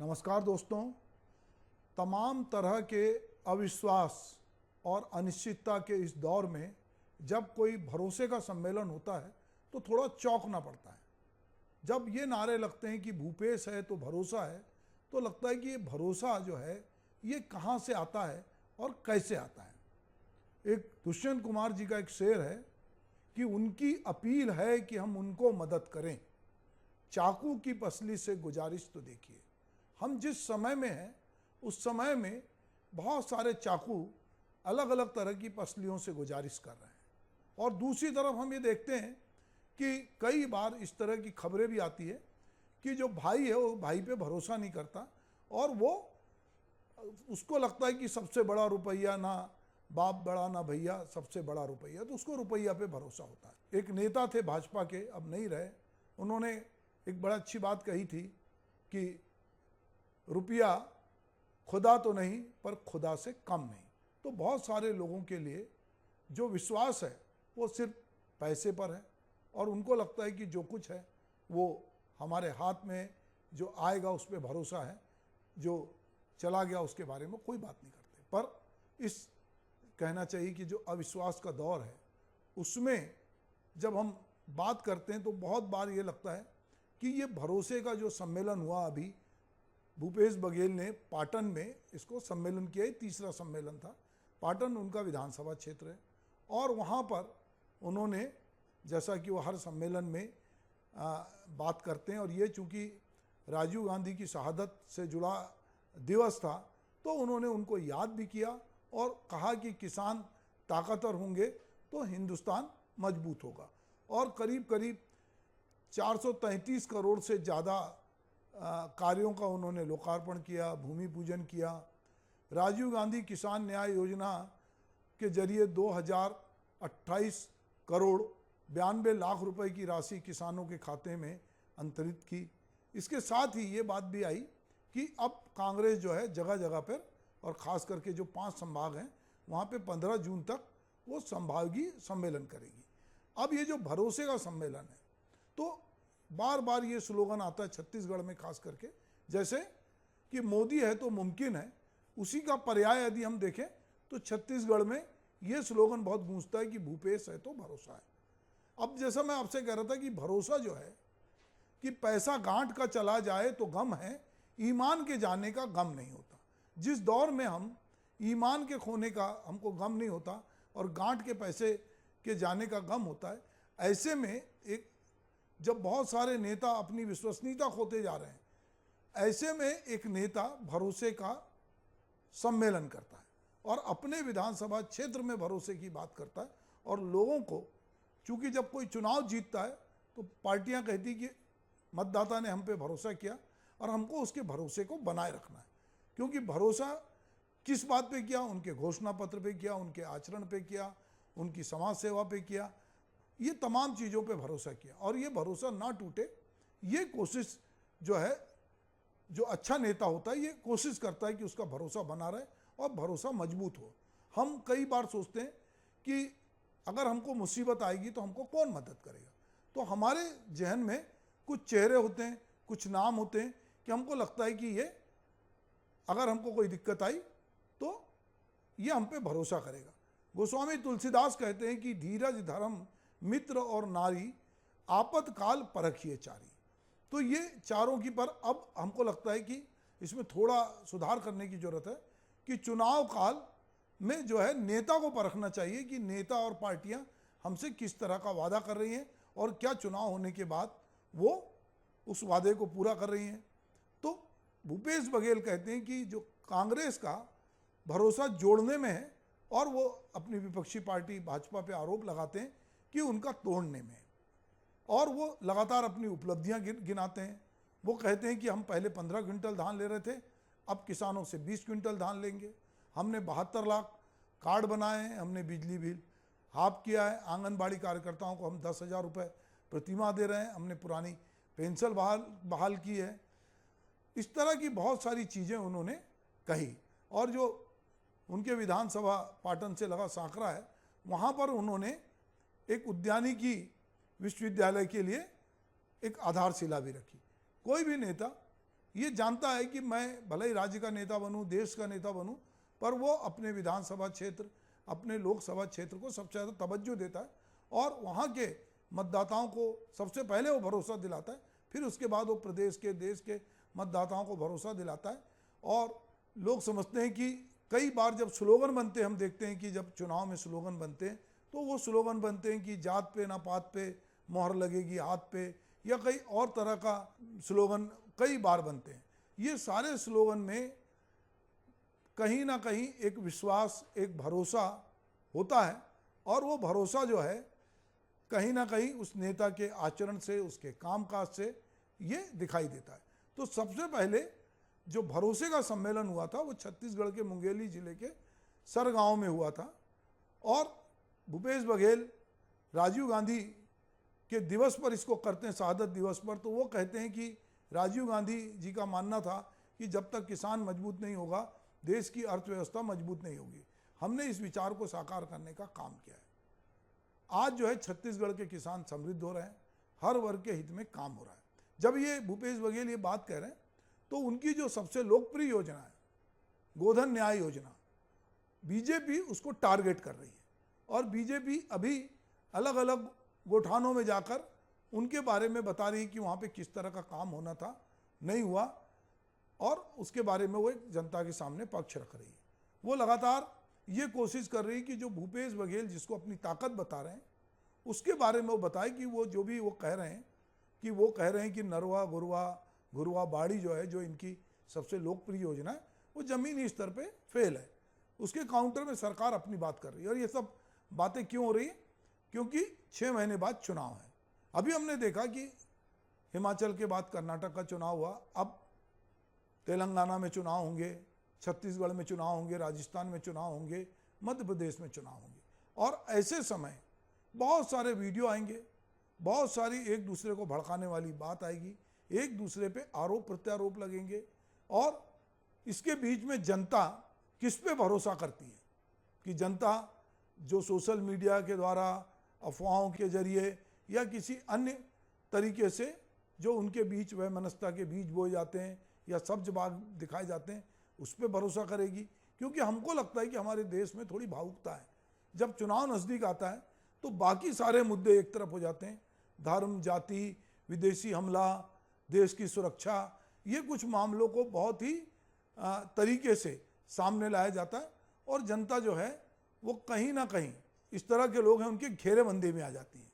नमस्कार दोस्तों। तमाम तरह के अविश्वास और अनिश्चितता के इस दौर में जब कोई भरोसे का सम्मेलन होता है तो थोड़ा चौंकना पड़ता है। जब ये नारे लगते हैं कि भूपेश है तो भरोसा है, तो लगता है कि ये भरोसा जो है ये कहाँ से आता है और कैसे आता है। एक दुष्यंत कुमार जी का एक शेर है कि उनकी अपील है कि हम उनको मदद करें, चाकू की पसली से गुजारिश तो देखिए। हम जिस समय में हैं उस समय में बहुत सारे चाकू अलग अलग तरह की पसलियों से गुजारिश कर रहे हैं। और दूसरी तरफ हम ये देखते हैं कि कई बार इस तरह की खबरें भी आती है कि जो भाई है वो भाई पे भरोसा नहीं करता और वो उसको लगता है कि सबसे बड़ा रुपया ना बाप बड़ा ना भैया, सबसे बड़ा रुपया, तो उसको रुपया पे भरोसा होता है। एक नेता थे भाजपा के, अब नहीं रहे, उन्होंने एक बड़ा अच्छी बात कही थी कि रुपया खुदा तो नहीं पर खुदा से कम नहीं। तो बहुत सारे लोगों के लिए जो विश्वास है वो सिर्फ पैसे पर है और उनको लगता है कि जो कुछ है वो हमारे हाथ में, जो आएगा उस पर भरोसा है, जो चला गया उसके बारे में कोई बात नहीं करते। पर इस कहना चाहिए कि जो अविश्वास का दौर है उसमें जब हम बात करते हैं तो बहुत बार ये लगता है कि ये भरोसे का जो सम्मेलन हुआ, अभी भूपेश बघेल ने पाटन में इसको सम्मेलन किया, तीसरा सम्मेलन था। पाटन उनका विधानसभा क्षेत्र है और वहाँ पर उन्होंने, जैसा कि वो हर सम्मेलन में बात करते हैं, और ये चूँकि राजीव गांधी की शहादत से जुड़ा दिवस था तो उन्होंने उनको याद भी किया और कहा कि किसान ताकतवर होंगे तो हिंदुस्तान मजबूत होगा। और करीब करीब 433 करोड़ से ज़्यादा कार्यों का उन्होंने लोकार्पण किया, भूमि पूजन किया। राजीव गांधी किसान न्याय योजना के जरिए 2028 करोड़ 92 लाख रुपए की राशि किसानों के खाते में अंतरित की। इसके साथ ही ये बात भी आई कि अब कांग्रेस जो है जगह जगह पर, और ख़ास करके जो 5 संभाग हैं वहाँ पे 15 जून तक वो संभागीय सम्मेलन करेगी। अब ये जो भरोसे का सम्मेलन है तो बार बार ये स्लोगन आता है छत्तीसगढ़ में खास करके, जैसे कि मोदी है तो मुमकिन है। उसी का पर्याय यदि हम देखें तो छत्तीसगढ़ में ये स्लोगन बहुत गूंजता है कि भूपेश है तो भरोसा है। अब जैसा मैं आपसे कह रहा था कि भरोसा जो है कि पैसा गांठ का चला जाए तो गम है, ईमान के जाने का गम नहीं होता। जिस दौर में हम ईमान के खोने का हमको गम नहीं होता और गांठ के पैसे के जाने का गम होता है, ऐसे में एक जब बहुत सारे नेता अपनी विश्वसनीयता खोते जा रहे हैं, ऐसे में एक नेता भरोसे का सम्मेलन करता है और अपने विधानसभा क्षेत्र में भरोसे की बात करता है। और लोगों को, चूंकि जब कोई चुनाव जीतता है तो पार्टियां कहती कि मतदाता ने हम पे भरोसा किया और हमको उसके भरोसे को बनाए रखना है। क्योंकि भरोसा किस बात पे किया? उनके घोषणा पत्र पे किया, उनके आचरण पे किया, उनकी समाज सेवा पे किया, ये तमाम चीज़ों पे भरोसा किया। और ये भरोसा ना टूटे, ये कोशिश जो है, जो अच्छा नेता होता है ये कोशिश करता है कि उसका भरोसा बना रहे और भरोसा मजबूत हो। हम कई बार सोचते हैं कि अगर हमको मुसीबत आएगी तो हमको कौन मदद करेगा, तो हमारे जहन में कुछ चेहरे होते हैं, कुछ नाम होते हैं कि हमको लगता है कि ये अगर हमको कोई दिक्कत आई तो ये हम पे भरोसा करेगा। गोस्वामी तुलसीदास कहते हैं कि धीरज धर्म मित्र और नारी आपतकाल परखिए चारी। तो ये चारों की, पर अब हमको लगता है कि इसमें थोड़ा सुधार करने की जरूरत है कि चुनाव काल में जो है नेता को परखना चाहिए कि नेता और पार्टियां हमसे किस तरह का वादा कर रही हैं और क्या चुनाव होने के बाद वो उस वादे को पूरा कर रही हैं। तो भूपेश बघेल कहते हैं कि जो कांग्रेस का भरोसा जोड़ने में है और वो अपनी विपक्षी पार्टी भाजपा पे आरोप लगाते हैं कि उनका तोड़ने में है, और वो लगातार अपनी उपलब्धियां गिनाते हैं। वो कहते हैं कि हम पहले 15 क्विंटल धान ले रहे थे, अब किसानों से 20 क्विंटल धान लेंगे। हमने 72 लाख कार्ड बनाए हैं, हमने बिजली बिल हाफ किया है, आंगनबाड़ी कार्यकर्ताओं को हम 10,000 रुपये प्रतिमाह दे रहे हैं, हमने पुरानी पेंशन बहाल की है। इस तरह की बहुत सारी चीज़ें उन्होंने कही। और जो उनके विधानसभा पाटन से लगा सांकरा है, वहाँ पर उन्होंने एक उद्यानिकी विश्वविद्यालय के लिए एक आधारशिला भी रखी। कोई भी नेता ये जानता है कि मैं भले ही राज्य का नेता बनूं, देश का नेता बनूं, पर वो अपने विधानसभा क्षेत्र, अपने लोकसभा क्षेत्र को सबसे ज़्यादा तवज्जो देता है और वहाँ के मतदाताओं को सबसे पहले वो भरोसा दिलाता है, फिर उसके बाद वो प्रदेश के, देश के मतदाताओं को भरोसा दिलाता है। और लोग समझते हैं कि कई बार जब स्लोगन बनते हैं, हम देखते हैं कि जब चुनाव में स्लोगन बनते हैं तो वो स्लोगन बनते हैं कि जात पे ना पात पे मोहर लगेगी हाथ पे, या कई और तरह का स्लोगन कई बार बनते हैं। ये सारे स्लोगन में कहीं ना कहीं एक विश्वास, एक भरोसा होता है और वो भरोसा जो है कहीं ना कहीं उस नेता के आचरण से, उसके कामकाज से ये दिखाई देता है। तो सबसे पहले जो भरोसे का सम्मेलन हुआ था वो छत्तीसगढ़ के मुंगेली जिले के सरगांव में हुआ था और भूपेश बघेल राजीव गांधी के दिवस पर इसको करते हैं, शहादत दिवस पर। तो वो कहते हैं कि राजीव गांधी जी का मानना था कि जब तक किसान मजबूत नहीं होगा, देश की अर्थव्यवस्था मजबूत नहीं होगी। हमने इस विचार को साकार करने का काम किया है। आज जो है छत्तीसगढ़ के किसान समृद्ध हो रहे हैं, हर वर्ग के हित में काम हो रहा है। जब ये भूपेश बघेल ये बात कह रहे हैं तो उनकी जो सबसे लोकप्रिय योजना है गोधन न्याय योजना, बीजेपी उसको टारगेट कर रही है और बीजेपी अभी अलग अलग गोठानों में जाकर उनके बारे में बता रही है कि वहाँ पे किस तरह का काम होना था, नहीं हुआ, और उसके बारे में वो एक जनता के सामने पक्ष रख रही है। वो लगातार ये कोशिश कर रही है कि जो भूपेश बघेल जिसको अपनी ताकत बता रहे हैं उसके बारे में वो बताए कि वो जो भी वो कह रहे हैं कि वो कह रहे हैं कि नरवा घुरवा बाड़ी जो है, जो इनकी सबसे लोकप्रिय योजना है, वो ज़मीनी स्तर पे फेल है। उसके काउंटर में सरकार अपनी बात कर रही है। और ये सब बातें क्यों हो रही है? क्योंकि 6 महीने बाद चुनाव है। अभी हमने देखा कि हिमाचल के बाद कर्नाटक का चुनाव हुआ, अब तेलंगाना में चुनाव होंगे, छत्तीसगढ़ में चुनाव होंगे, राजस्थान में चुनाव होंगे, मध्य प्रदेश में चुनाव होंगे। और ऐसे समय बहुत सारे वीडियो आएंगे, बहुत सारी एक दूसरे को भड़काने वाली बात आएगी, एक दूसरे पे आरोप प्रत्यारोप लगेंगे और इसके बीच में जनता किस पे भरोसा करती है कि जनता जो सोशल मीडिया के द्वारा, अफवाहों के जरिए या किसी अन्य तरीके से जो उनके बीच वैमनस्यता के बीज बोए जाते हैं या सब्ज बाग दिखाए जाते हैं, उस पर भरोसा करेगी। क्योंकि हमको लगता है कि हमारे देश में थोड़ी भावुकता है। जब चुनाव नज़दीक आता है तो बाकी सारे मुद्दे एक तरफ हो जाते हैं, धर्म, जाति, विदेशी हमला, देश की सुरक्षा, ये कुछ मामलों को बहुत ही तरीके से सामने लाया जाता है और जनता जो है वो कहीं ना कहीं, इस तरह के लोग हैं उनके घेरेबंदी में आ जाती है।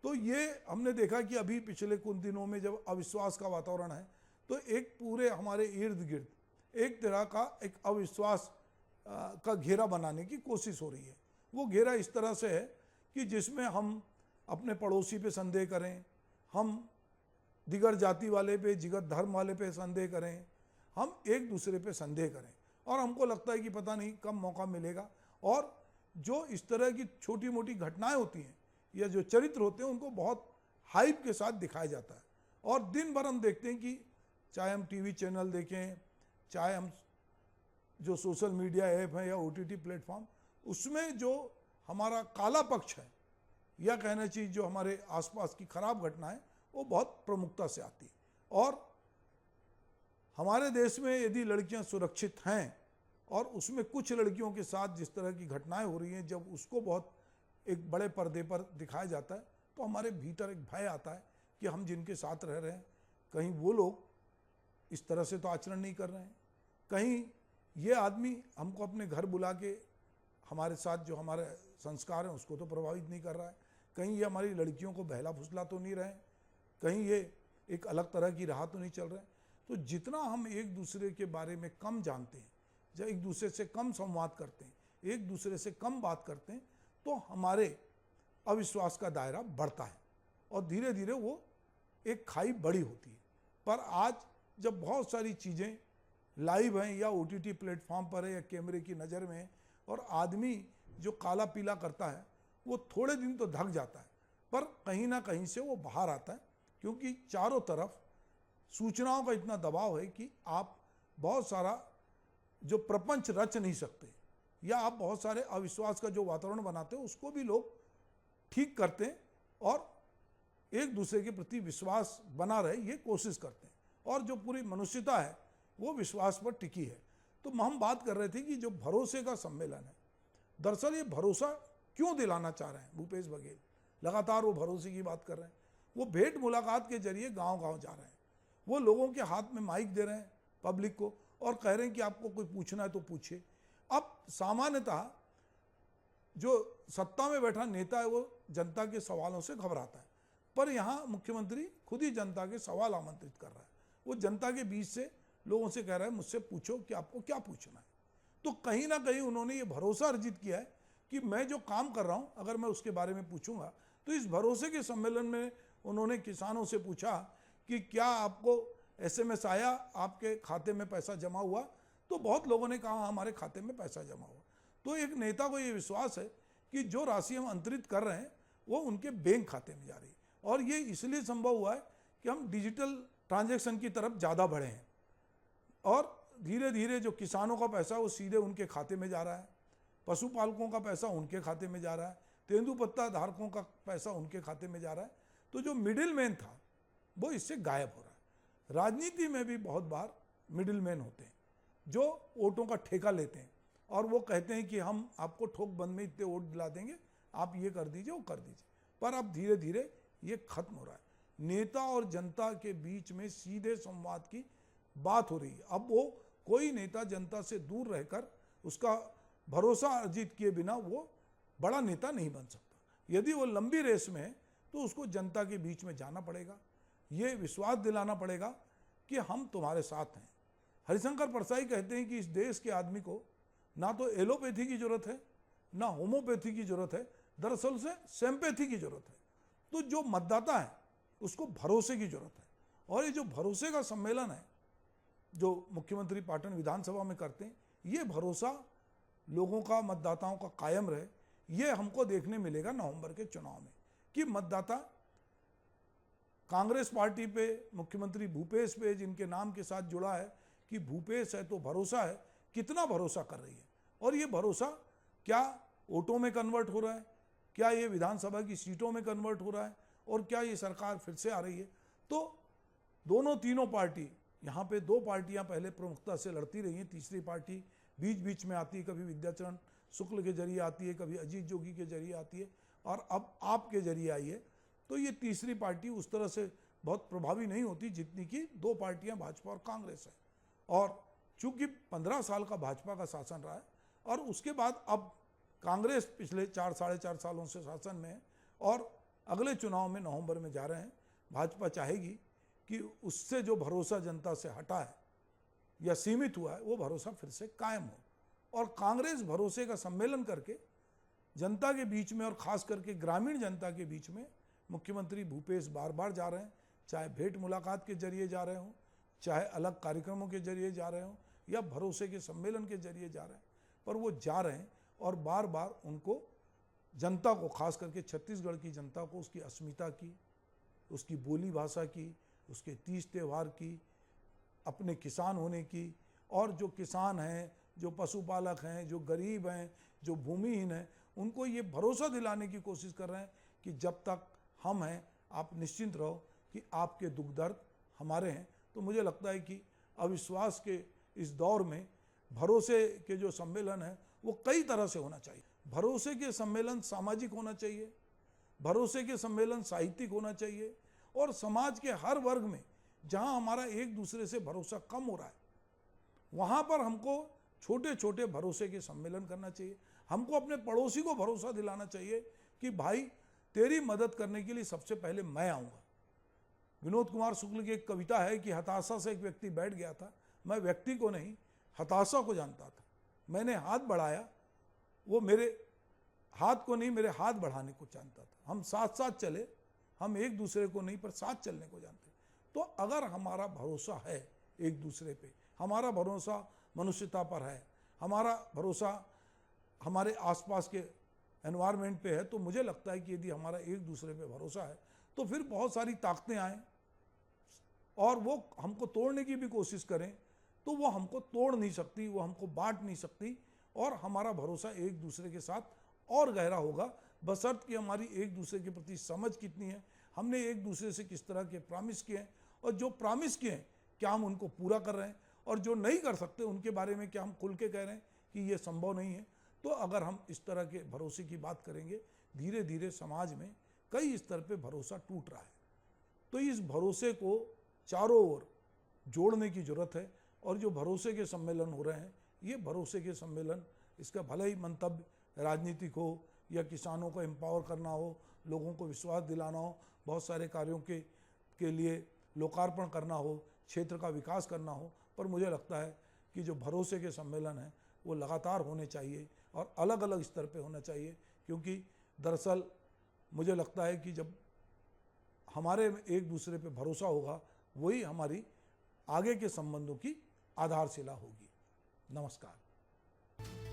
तो ये हमने देखा कि अभी पिछले कुछ दिनों में जब अविश्वास का वातावरण है तो एक पूरे हमारे इर्द गिर्द एक तरह का एक अविश्वास का घेरा बनाने की कोशिश हो रही है। वो घेरा इस तरह से है कि जिसमें हम अपने पड़ोसी पे संदेह करें, हम दिगर जाति वाले पे, दिगर धर्म वाले पे संदेह करें, हम एक दूसरे पे संदेह करें और हमको लगता है कि पता नहीं कब मौका मिलेगा। और जो इस तरह की छोटी मोटी घटनाएं होती हैं या जो चरित्र होते हैं उनको बहुत हाइप के साथ दिखाया जाता है। और दिन भर हम देखते हैं कि चाहे हम टीवी चैनल देखें, चाहे हम जो सोशल मीडिया ऐप है या OTT प्लेटफॉर्म, उसमें जो हमारा काला पक्ष है या कहना चाहिए जो हमारे आसपास की खराब घटना है वो बहुत प्रमुखता से आती है। और हमारे देश में यदि लड़कियां सुरक्षित हैं और उसमें कुछ लड़कियों के साथ जिस तरह की घटनाएं हो रही हैं, जब उसको बहुत एक बड़े पर्दे पर दिखाया जाता है तो हमारे भीतर एक भय आता है कि हम जिनके साथ रह रहे हैं कहीं वो लोग इस तरह से तो आचरण नहीं कर रहे हैं, कहीं ये आदमी हमको अपने घर बुला के हमारे साथ जो हमारे संस्कार हैं उसको तो प्रभावित नहीं कर रहा है, कहीं ये हमारी लड़कियों को बहला फुसला तो नहीं रहे हैं, कहीं ये एक अलग तरह की राह तो नहीं चल रहे हैं। तो जितना हम एक दूसरे के बारे में कम जानते हैं, जब एक दूसरे से कम संवाद करते हैं, एक दूसरे से कम बात करते हैं, तो हमारे अविश्वास का दायरा बढ़ता है और धीरे धीरे वो एक खाई बड़ी होती है। पर आज जब बहुत सारी चीज़ें लाइव हैं या OTT प्लेटफॉर्म पर है या कैमरे की नज़र में है और आदमी जो काला पीला करता है वो थोड़े दिन तो धक जाता है, पर कहीं ना कहीं से वो बाहर आता है, क्योंकि चारों तरफ सूचनाओं का इतना दबाव है कि आप बहुत सारा जो प्रपंच रच नहीं सकते या आप बहुत सारे अविश्वास का जो वातावरण बनाते हो उसको भी लोग ठीक करते हैं और एक दूसरे के प्रति विश्वास बना रहे ये कोशिश करते हैं। और जो पूरी मनुष्यता है वो विश्वास पर टिकी है। तो हम बात कर रहे थे कि जो भरोसे का सम्मेलन है, दरअसल ये भरोसा क्यों दिलाना चाह रहे हैं भूपेश बघेल, लगातार वो भरोसे की बात कर रहे हैं। वो भेंट मुलाकात के जरिए गांव-गांव जा रहे हैं, वो लोगों के हाथ में माइक दे रहे हैं पब्लिक को और कह रहे हैं कि आपको कोई पूछना है तो पूछिए। अब सामान्यतः जो सत्ता में बैठा नेता है वो जनता के सवालों से घबराता है, पर यहाँ मुख्यमंत्री खुद ही जनता के सवाल आमंत्रित कर रहा है। वो जनता के बीच से लोगों से कह रहा है मुझसे पूछो कि आपको क्या पूछना है। तो कहीं ना कहीं उन्होंने ये भरोसा अर्जित किया है कि मैं जो काम कर रहा हूँ अगर मैं उसके बारे में पूछूंगा तो इस भरोसे के सम्मेलन में उन्होंने किसानों से पूछा कि क्या आपको SMS आया, आपके खाते में पैसा जमा हुआ? तो बहुत लोगों ने कहा हमारे खाते में पैसा जमा हुआ। तो एक नेता को ये विश्वास है कि जो राशि हम अंतरित कर रहे हैं वो उनके बैंक खाते में जा रही है, और ये इसलिए संभव हुआ है कि हम डिजिटल ट्रांजैक्शन की तरफ ज़्यादा बढ़े हैं और धीरे धीरे जो किसानों का पैसा वो सीधे उनके खाते में जा रहा है, पशुपालकों का पैसा उनके खाते में जा रहा है, तेंदुपत्ता धारकों का पैसा उनके खाते में जा रहा है। तो जो मिडिल मैन था वो इससे गायब हो रहा है। राजनीति में भी बहुत बार मिडिल मैन होते हैं जो वोटों का ठेका लेते हैं और वो कहते हैं कि हम आपको ठोक बंद में इतने वोट दिला देंगे, आप ये कर दीजिए वो कर दीजिए, पर अब धीरे धीरे ये खत्म हो रहा है। नेता और जनता के बीच में सीधे संवाद की बात हो रही है। अब वो कोई नेता जनता से दूर रहकर उसका भरोसा अर्जित किए बिना वो बड़ा नेता नहीं बन सकता। यदि वो लंबी रेस में है तो उसको जनता के बीच में जाना पड़ेगा, ये विश्वास दिलाना पड़ेगा कि हम तुम्हारे साथ हैं। हरिशंकर परसाई कहते हैं कि इस देश के आदमी को ना तो एलोपैथी की जरूरत है ना होम्योपैथी की जरूरत है, दरअसल से सिंपैथी की जरूरत है। तो जो मतदाता है उसको भरोसे की जरूरत है, और ये जो भरोसे का सम्मेलन है जो मुख्यमंत्री पाटन विधानसभा में करते हैं, ये भरोसा लोगों का, मतदाताओं का कायम रहे। ये हमको देखने मिलेगा नवंबर के चुनाव में कि मतदाता कांग्रेस पार्टी पे, मुख्यमंत्री भूपेश पे, जिनके नाम के साथ जुड़ा है कि भूपेश है तो भरोसा है, कितना भरोसा कर रही है। और ये भरोसा क्या वोटों में कन्वर्ट हो रहा है, क्या ये विधानसभा की सीटों में कन्वर्ट हो रहा है, और क्या ये सरकार फिर से आ रही है। तो दोनों तीनों पार्टी, यहाँ पे दो पार्टियां पहले प्रमुखता से लड़ती रही हैं, तीसरी पार्टी बीच बीच में आती है, कभी विद्याचरण शुक्ल के जरिए आती है, कभी अजीत जोगी के जरिए आती है, और अब आप के जरिए आई है। तो ये तीसरी पार्टी उस तरह से बहुत प्रभावी नहीं होती जितनी कि दो पार्टियां भाजपा और कांग्रेस है। और चूंकि 15 साल का भाजपा का शासन रहा है और उसके बाद अब कांग्रेस पिछले 4 साढ़े 4 सालों से शासन में है और अगले चुनाव में नवंबर में जा रहे हैं। भाजपा चाहेगी कि उससे जो भरोसा जनता से हटा है या सीमित हुआ है वो भरोसा फिर से कायम हो, और कांग्रेस भरोसे का सम्मेलन करके जनता के बीच में और खास करके ग्रामीण जनता के बीच में मुख्यमंत्री भूपेश बार बार जा रहे हैं, चाहे भेंट मुलाकात के जरिए जा रहे हों, चाहे अलग कार्यक्रमों के जरिए जा रहे हों या भरोसे के सम्मेलन के जरिए जा रहे हैं, पर वो जा रहे हैं और बार बार उनको जनता को, खास करके छत्तीसगढ़ की जनता को, उसकी अस्मिता की, उसकी बोली भाषा की, उसके तीज त्यौहार की, अपने किसान होने की, और जो किसान हैं, जो पशुपालक हैं, जो गरीब हैं, जो भूमिहीन हैं, उनको ये भरोसा दिलाने की कोशिश कर रहे हैं कि जब तक हम हैं आप निश्चिंत रहो कि आपके दुख दर्द हमारे हैं। तो मुझे लगता है कि अविश्वास के इस दौर में भरोसे के जो सम्मेलन है वो कई तरह से होना चाहिए। भरोसे के सम्मेलन सामाजिक होना चाहिए, भरोसे के सम्मेलन साहित्यिक होना चाहिए, और समाज के हर वर्ग में जहां हमारा एक दूसरे से भरोसा कम हो रहा है वहां पर हमको छोटे छोटे भरोसे के सम्मेलन करना चाहिए। हमको अपने पड़ोसी को भरोसा दिलाना चाहिए कि भाई तेरी मदद करने के लिए सबसे पहले मैं आऊँगा। विनोद कुमार शुक्ल की एक कविता है कि हताशा से एक व्यक्ति बैठ गया था, मैं व्यक्ति को नहीं हताशा को जानता था, मैंने हाथ बढ़ाया, वो मेरे हाथ को नहीं मेरे हाथ बढ़ाने को जानता था। हम साथ साथ चले, हम एक दूसरे को नहीं पर साथ चलने को जानते। तो अगर हमारा भरोसा है एक दूसरे पे, हमारा भरोसा मनुष्यता पर है, हमारा भरोसा हमारे आसपास के एनवायरनमेंट पे है, तो मुझे लगता है कि यदि हमारा एक दूसरे पे भरोसा है तो फिर बहुत सारी ताकतें आएँ और वो हमको तोड़ने की भी कोशिश करें तो वो हमको तोड़ नहीं सकती, वो हमको बांट नहीं सकती, और हमारा भरोसा एक दूसरे के साथ और गहरा होगा बशर्त कि हमारी एक दूसरे के प्रति समझ कितनी है, हमने एक दूसरे से किस तरह के प्रॉमिस किए हैं, और जो प्रॉमिस किए हैं क्या हम उनको पूरा कर रहे हैं, और जो नहीं कर सकते उनके बारे में क्या हम खुल के कह रहे हैं कि ये संभव नहीं है। तो अगर हम इस तरह के भरोसे की बात करेंगे, धीरे धीरे समाज में कई स्तर पे भरोसा टूट रहा है। तो इस भरोसे को चारों ओर जोड़ने की जरूरत है। और जो भरोसे के सम्मेलन हो रहे हैं, ये भरोसे के सम्मेलन, इसका भले ही मंतव्य राजनीतिक हो या किसानों को एम्पावर करना हो, लोगों को विश्वास दिलाना हो, बहुत सारे कार्यों के लिए लोकार्पण करना हो, क्षेत्र का विकास करना हो, पर मुझे लगता है कि जो भरोसे के सम्मेलन हैं वो लगातार होने चाहिए और अलग अलग स्तर पे होना चाहिए। क्योंकि दरअसल मुझे लगता है कि जब हमारे एक दूसरे पे भरोसा होगा, वही हमारी आगे के संबंधों की आधारशिला होगी। नमस्कार।